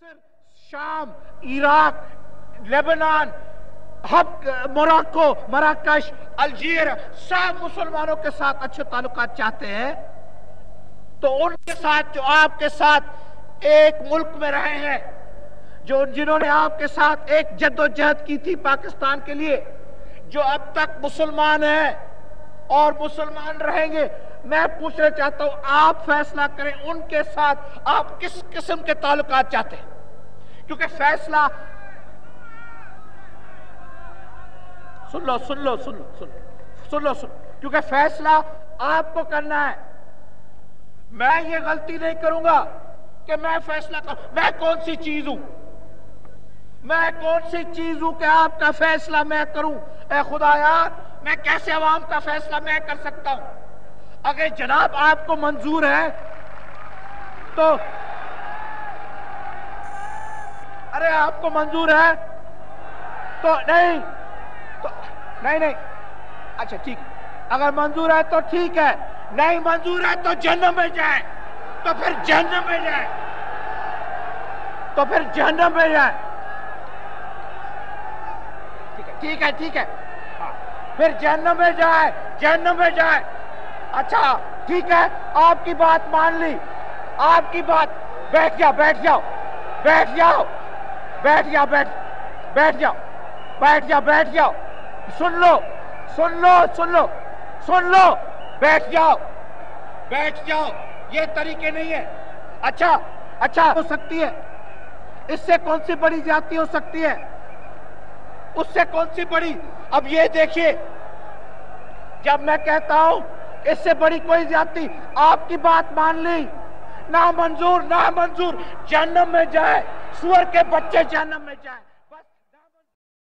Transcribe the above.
مصر، شام، عراق، لیبنان، موراکو، مراکش، الجیر، سب مسلمانوں کے ساتھ اچھے تعلقات چاہتے ہیں، تو ان کے ساتھ جو آپ کے ساتھ ایک ملک میں رہے ہیں، جنہوں نے آپ کے ساتھ ایک جد و جہد کی تھی پاکستان کے لیے، جو اب تک مسلمان ہیں اور مسلمان رہیں گے، میں پوچھنا چاہتا ہوں آپ فیصلہ کریں ان کے ساتھ آپ کس قسم کے تعلقات چاہتے ہیں، کیونکہ فیصلہ سن لو کیونکہ فیصلہ آپ کو کرنا ہے۔ میں یہ غلطی نہیں کروں گا کہ میں فیصلہ کروں، میں کون سی چیز ہوں کہ آپ کا فیصلہ میں کروں؟ اے خدایا، میں کیسے عوام کا فیصلہ میں کر سکتا ہوں؟ اگر جناب آپ کو منظور ہے تو آپ کو منظور ہے تو نہیں اچھا ٹھیک، اگر منظور ہے تو ٹھیک ہے، نہیں منظور ہے تو جہنم میں جائے، تو پھر جہنم میں جائے، ٹھیک ہے، پھر جہنم میں جائے، اچھا ٹھیک ہے، آپ کی بات مان لی، آپ کی بات، بیٹھ جاؤ، سن لو، بیٹھ جاؤ، یہ طریقے نہیں ہے۔ اچھا ہو سکتی ہے، اس سے کون سی بڑی زیادتی ہو سکتی ہے؟ اس سے کون سی بڑی؟ اب یہ دیکھیے، جب میں کہتا ہوں اس سے بڑی کوئی زیادتی، آپ کی بات مان لی، نامنظور، جہنم میں جائے، سور کے بچے جہنم میں جائے۔